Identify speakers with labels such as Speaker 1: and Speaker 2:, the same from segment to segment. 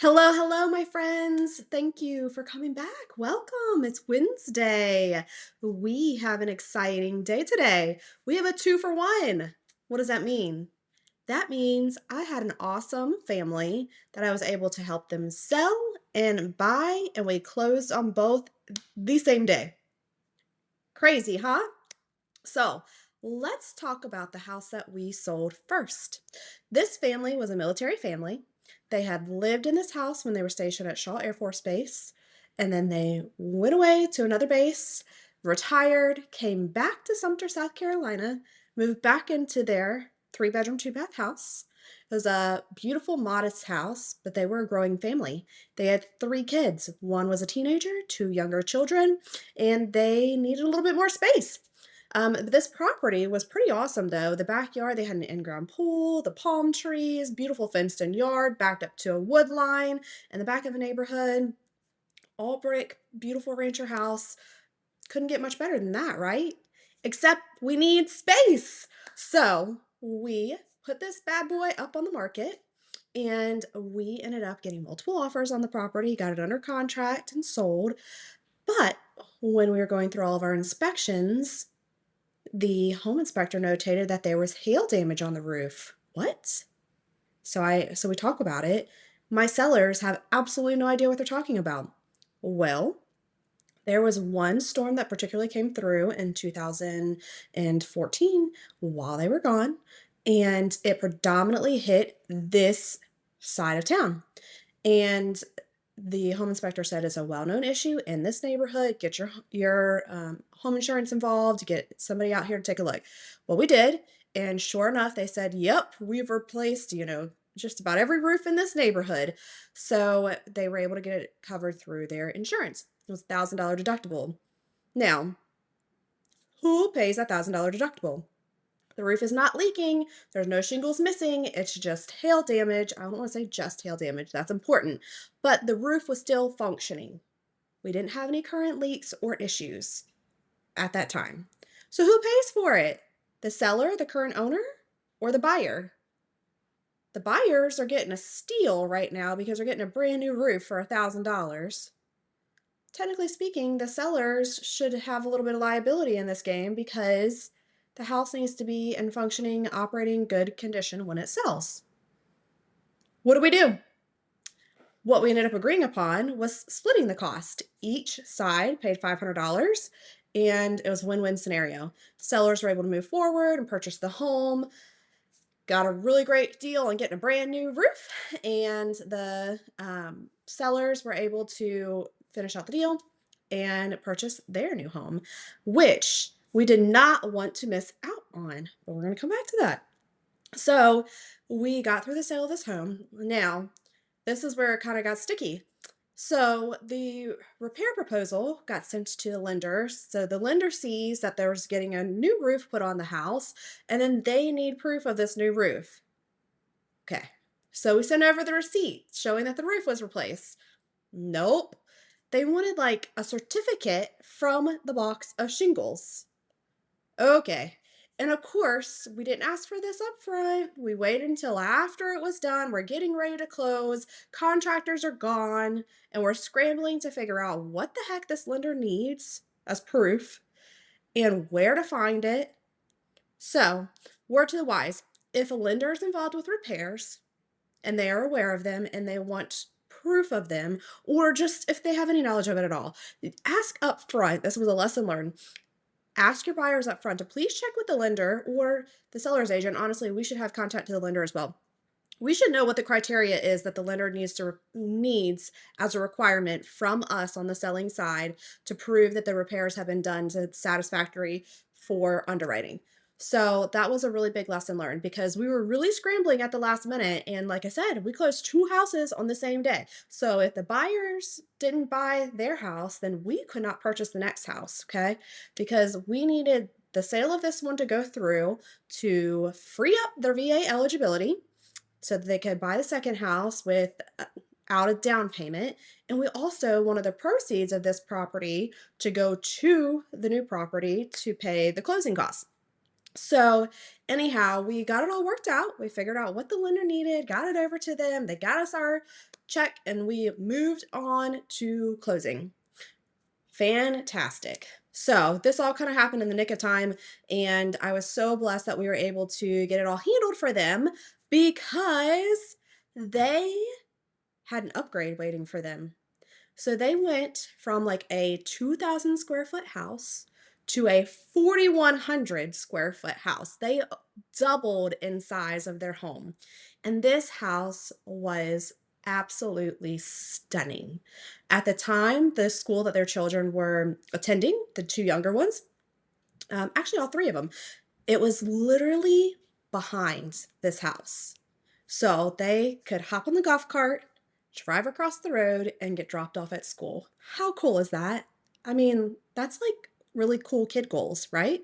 Speaker 1: Hello, hello, my friends. Thank you for coming back. Welcome. It's Wednesday. We have an exciting day today. We have a 2 for 1. What does that mean? That means I had an awesome family that I was able to help them sell and buy, and we closed on both the same day. Crazy, huh? So, let's talk about the house that we sold first. This family was a military family. They had lived in this house when they were stationed at Shaw Air Force Base, and then they went away to another base, retired, came back to Sumter, South Carolina, moved back into their 3 bedroom, 2 bath house. It was a beautiful, modest house, but they were a growing family. They had 3 kids. One was a teenager, 2 younger children, and they needed a little bit more space. This property was pretty awesome though. The backyard, they had an in-ground pool, the palm trees, beautiful fenced-in yard backed up to a wood line in the back of a neighborhood, all brick, beautiful rancher house. Couldn't get much better than that, right? Except we need space. So we put this bad boy up on the market and we ended up getting multiple offers on the property, got it under contract and sold. But when we were going through all of our inspections, the home inspector notated that there was hail damage on the roof. What? So we talk about it. My sellers have absolutely no idea what they're talking about. Well, there was one storm that particularly came through in 2014 while they were gone, and it predominantly hit this side of town. And the home inspector said it's a well-known issue in this neighborhood. Get your home insurance involved. Get somebody out here to take a look. Well, we did, and sure enough, they said, "Yep, we've replaced just about every roof in this neighborhood." So they were able to get it covered through their insurance. It was $1,000 deductible. Now, who pays a $1,000 deductible? The roof is not leaking. There's no shingles missing. It's just hail damage. I don't want to say just hail damage. That's important. But the roof was still functioning. We didn't have any current leaks or issues at that time. So who pays for it? The seller, the current owner, or the buyer? The buyers are getting a steal right now because they're getting a brand new roof for $1,000. Technically speaking, the sellers should have a little bit of liability in this game because the house needs to be in functioning, operating, good condition when it sells. What do we do? What we ended up agreeing upon was splitting the cost. Each side paid $500 and it was a win-win scenario. Sellers were able to move forward and purchase the home, got a really great deal on getting a brand new roof, and the sellers were able to finish out the deal and purchase their new home, which we did not want to miss out on. But we're going to come back to that. So we got through the sale of this home. Now, this is where it kind of got sticky. So the repair proposal got sent to the lender. So the lender sees that there's getting a new roof put on the house, and then they need proof of this new roof. Okay. So we sent over the receipt showing that the roof was replaced. Nope. They wanted like a certificate from the box of shingles. Okay. And of course, we didn't ask for this up front. We waited until after it was done. We're getting ready to close. Contractors are gone, and we're scrambling to figure out what the heck this lender needs as proof and where to find it. So, word to the wise, if a lender is involved with repairs and they are aware of them and they want proof of them, or just if they have any knowledge of it at all, ask up front. This was a lesson learned. Ask your buyers up front to please check with the lender or the seller's agent. Honestly, we should have contact to the lender as well. We should know what the criteria is that the lender needs as a requirement from us on the selling side to prove that the repairs have been done to satisfactory for underwriting. So that was a really big lesson learned because we were really scrambling at the last minute. And like I said, we closed 2 houses on the same day. So if the buyers didn't buy their house, then we could not purchase the next house, okay? Because we needed the sale of this one to go through to free up their VA eligibility so that they could buy the second house with out a down payment. And we also wanted the proceeds of this property to go to the new property to pay the closing costs. So, anyhow, we got it all worked out. We figured out what the lender needed, got it over to them. They got us our check, and we moved on to closing. Fantastic. So, this all kind of happened in the nick of time, and I was so blessed that we were able to get it all handled for them because they had an upgrade waiting for them. So they went from like a 2,000 square foot house to a 4,100 square foot house. They doubled in size of their home. And this house was absolutely stunning. At the time, the school that their children were attending, the two younger ones, actually all three of them, it was literally behind this house. So they could hop on the golf cart, drive across the road, and get dropped off at school. How cool is that? I mean, that's like really cool kid goals, right?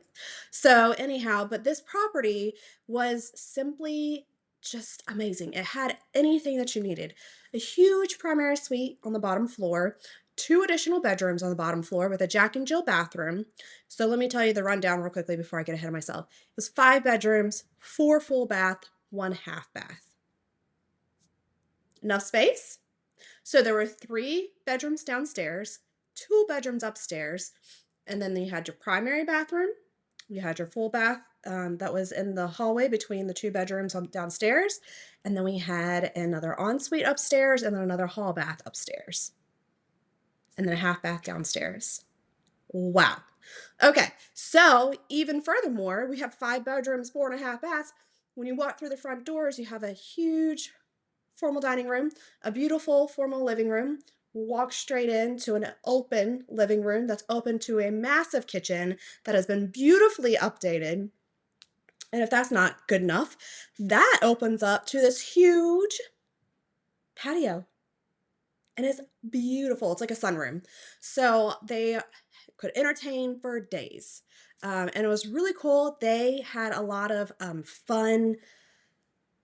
Speaker 1: So, anyhow, but this property was simply just amazing. It had anything that you needed, a huge primary suite on the bottom floor, two additional bedrooms on the bottom floor with a Jack and Jill bathroom. So, let me tell you the rundown real quickly before I get ahead of myself. It was five bedrooms, four full bath, one half bath. Enough space? So there were three bedrooms downstairs, two bedrooms upstairs, and then you had your primary bathroom. You had your full bath that was in the hallway between the two bedrooms downstairs. And then we had another ensuite upstairs and then another hall bath upstairs. And then a half bath downstairs. Wow. Okay. So even furthermore, we have five bedrooms, four and a half baths. When you walk through the front doors, you have a huge formal dining room, a beautiful formal living room. Walk straight into an open living room that's open to a massive kitchen that has been beautifully updated. And if that's not good enough, that opens up to this huge patio. And it's beautiful. It's like a sunroom. So they could entertain for days. And it was really cool. They had a lot of fun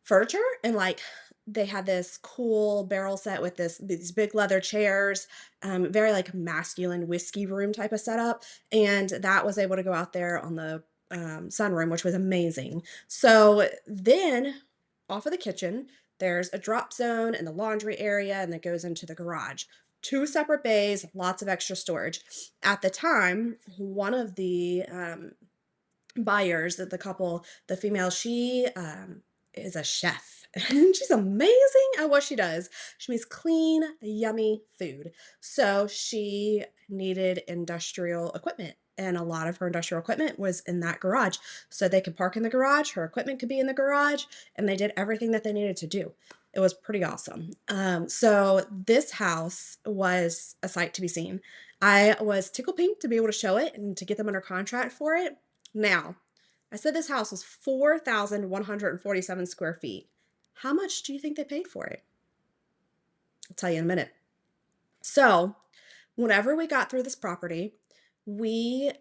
Speaker 1: furniture and like they had this cool barrel set with these big leather chairs, very like masculine whiskey room type of setup, and that was able to go out there on the sunroom, which was amazing. So then off of the kitchen there's a drop zone and the laundry area and that goes into the garage, two separate bays, lots of extra storage. At the time, one of the buyers, that the couple, the female, she is a chef and she's amazing at what she does. She makes clean, yummy food. So she needed industrial equipment. And a lot of her industrial equipment was in that garage. So they could park in the garage, her equipment could be in the garage, and they did everything that they needed to do. It was pretty awesome. So this house was a sight to be seen. I was tickled pink to be able to show it and to get them under contract for it. Now, I said this house was 4,147 square feet. How much do you think they paid for it? I'll tell you in a minute. So, whenever we got through this property, we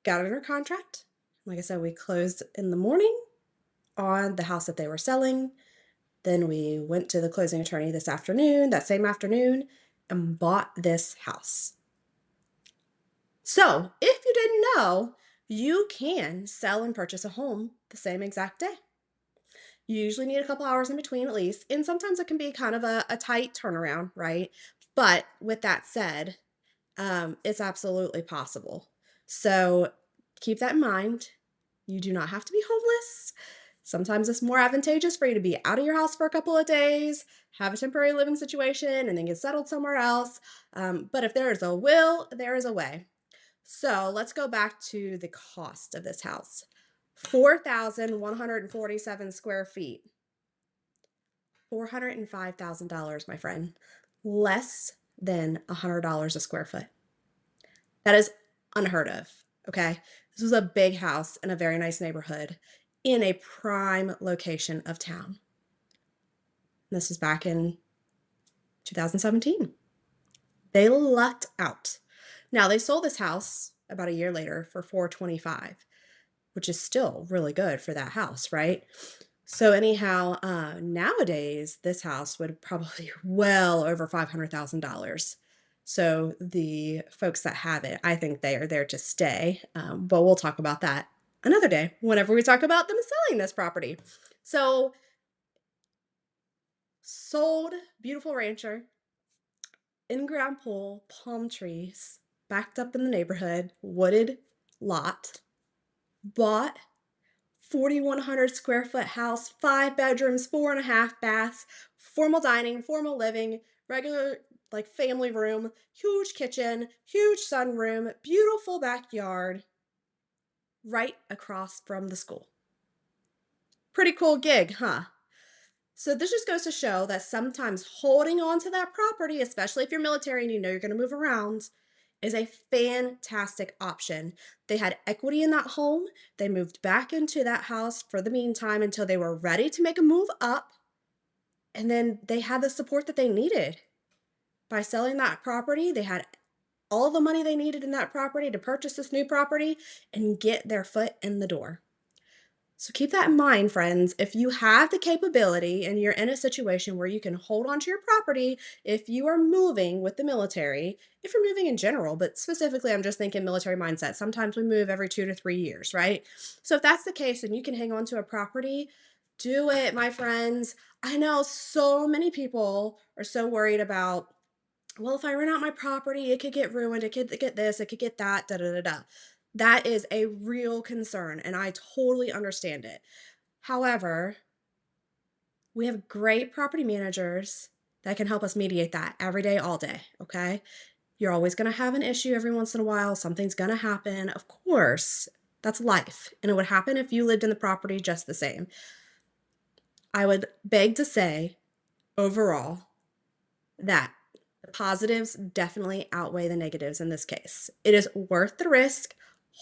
Speaker 1: got it under contract. Like I said, we closed in the morning on the house that they were selling. Then we went to the closing attorney this afternoon, that same afternoon, and bought this house. So, if you didn't know, you can sell and purchase a home the same exact day. You usually need a couple hours in between at least, and sometimes it can be kind of a tight turnaround, right? But with that said, it's absolutely possible. So keep that in mind. You do not have to be homeless. Sometimes it's more advantageous for you to be out of your house for a couple of days, have a temporary living situation, and then get settled somewhere else. But if there is a will, there is a way. So let's go back to the cost of this house. 4,147 square feet. $405,000, my friend. Less than $100 a square foot. That is unheard of, okay? This was a big house in a very nice neighborhood in a prime location of town. This was back in 2017. They lucked out. Now, they sold this house about a year later for 425, which is still really good for that house, right? So anyhow, nowadays this house would probably well over $500,000. So the folks that have it, I think they are there to stay. But we'll talk about that another day whenever we talk about them selling this property. So, sold, beautiful rancher, in-ground pool, palm trees, backed up in the neighborhood, wooded lot, bought 4,100 square foot house, 5 bedrooms, 4.5 baths, formal dining, formal living, regular like family room, huge kitchen, huge sunroom, beautiful backyard, right across from the school. Pretty cool gig, huh? So this just goes to show that sometimes holding on to that property, especially if you're military and you know you're going to move around, is a fantastic option. They had equity in that home. They moved back into that house for the meantime until they were ready to make a move up. And then they had the support that they needed. By selling that property, they had all the money they needed in that property to purchase this new property and get their foot in the door. So keep that in mind, friends. If you have the capability and you're in a situation where you can hold on to your property, if you are moving with the military, if you're moving in general, but specifically, I'm just thinking military mindset. Sometimes we move every 2 to 3 years, right? So if that's the case and you can hang on to a property, do it, my friends. I know so many people are so worried about, well, if I rent out my property, it could get ruined. It could get this, it could get that, da da da da. That is a real concern, and I totally understand it. However, we have great property managers that can help us mediate that every day, all day. Okay. You're always going to have an issue every once in a while. Something's going to happen. Of course, that's life. And it would happen if you lived in the property just the same. I would beg to say, overall, that the positives definitely outweigh the negatives in this case. It is worth the risk.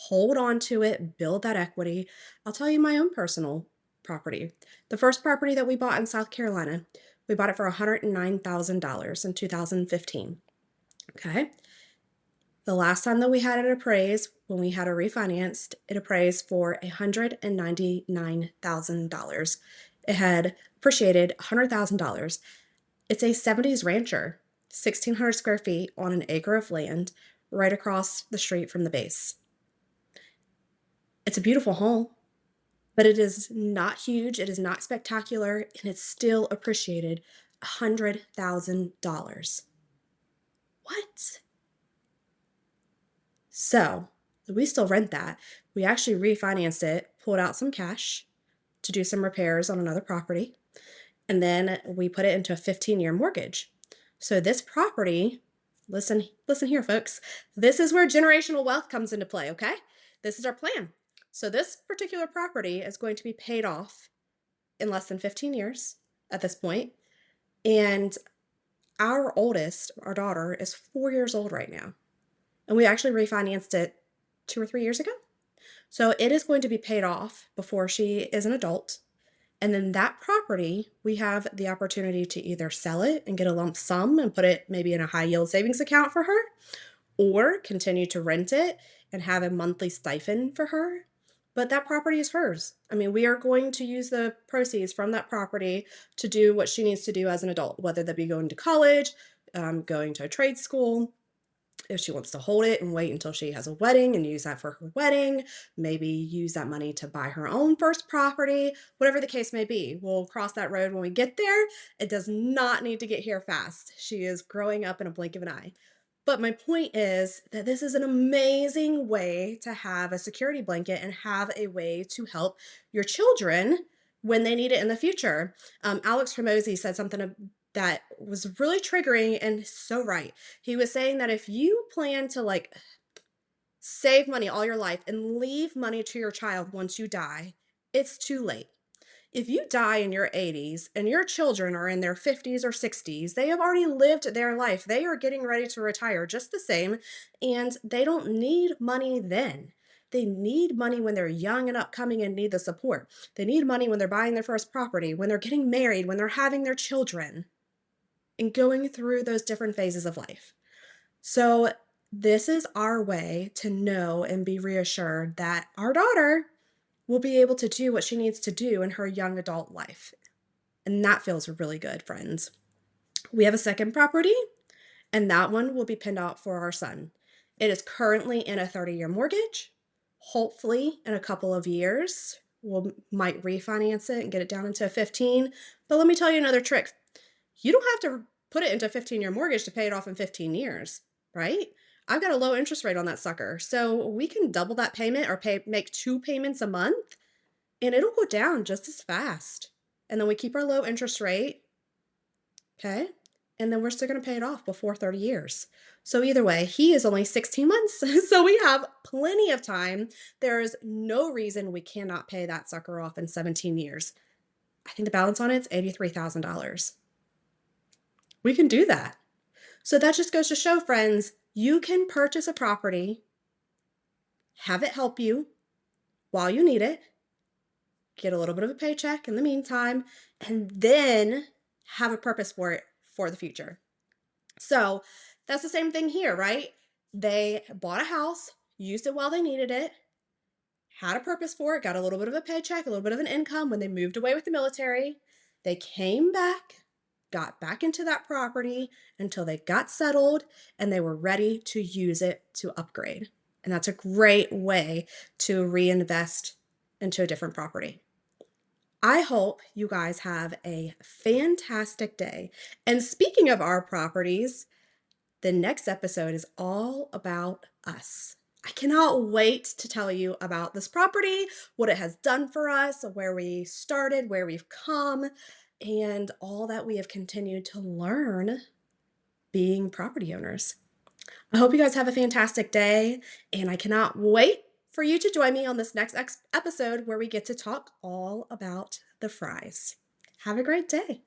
Speaker 1: Hold on to it, build that equity. I'll tell you my own personal property. The first property that we bought in South Carolina, we bought it for $109,000 in 2015. Okay. The last time that we had it appraised, when we had it refinanced, it appraised for $199,000. It had appreciated $100,000. It's a 70s rancher, 1,600 square feet on an acre of land right across the street from the base. It's a beautiful home, but it is not huge, it is not spectacular, and it's still appreciated $100,000. What? So, we still rent that. We actually refinanced it, pulled out some cash to do some repairs on another property, and then we put it into a 15-year mortgage. So this property, listen here, folks. This is where generational wealth comes into play, okay? This is our plan. So this particular property is going to be paid off in less than 15 years at this point. And our oldest, our daughter, is 4 years old right now. And we actually refinanced it 2 or 3 years ago. So it is going to be paid off before she is an adult. And then that property, we have the opportunity to either sell it and get a lump sum and put it maybe in a high yield savings account for her, or continue to rent it and have a monthly stipend for her. But that property is hers. I mean, we are going to use the proceeds from that property to do what she needs to do as an adult, whether that be going to college, going to a trade school, if she wants to hold it and wait until she has a wedding and use that for her wedding, maybe use that money to buy her own first property, whatever the case may be. We'll cross that road when we get there. It does not need to get here fast. She is growing up in a blink of an eye. But my point is that this is an amazing way to have a security blanket and have a way to help your children when they need it in the future. Alex Hormozy said something that was really triggering and so right. He was saying that if you plan to like save money all your life and leave money to your child once you die, it's too late. If you die in your 80s and your children are in their 50s or 60s, they have already lived their life. They are getting ready to retire just the same, and they don't need money then. They need money when they're young and upcoming and need the support. They need money when they're buying their first property, when they're getting married, when they're having their children, and going through those different phases of life. So, this is our way to know and be reassured that our daughter will be able to do what she needs to do in her young adult life. And that feels really good, friends. We have a second property, and that one will be pinned out for our son. It is currently in a 30-year mortgage. Hopefully, in a couple of years, we'll might refinance it and get it down into a 15. But let me tell you another trick. You don't have to put it into a 15-year mortgage to pay it off in 15 years, right? I've got a low interest rate on that sucker. So we can double that payment or make two payments a month and it'll go down just as fast. And then we keep our low interest rate, okay? And then we're still going to pay it off before 30 years. So either way, he is only 16 months. So we have plenty of time. There is no reason we cannot pay that sucker off in 17 years. I think the balance on it's $83,000. We can do that. So that just goes to show, friends, you can purchase a property, have it help you while you need it, get a little bit of a paycheck in the meantime, and then have a purpose for it for the future. So that's the same thing here, right? They bought a house, used it while they needed it, had a purpose for it, got a little bit of a paycheck, a little bit of an income when they moved away with the military. They came back, got back into that property until they got settled and they were ready to use it to upgrade. And that's a great way to reinvest into a different property. I hope you guys have a fantastic day. And speaking of our properties, the next episode is all about us. I cannot wait to tell you about this property, what it has done for us, where we started, where we've come, and all that we have continued to learn being property owners. I hope you guys have a fantastic day, and I cannot wait for you to join me on this next episode where we get to talk all about the fries. Have a great day.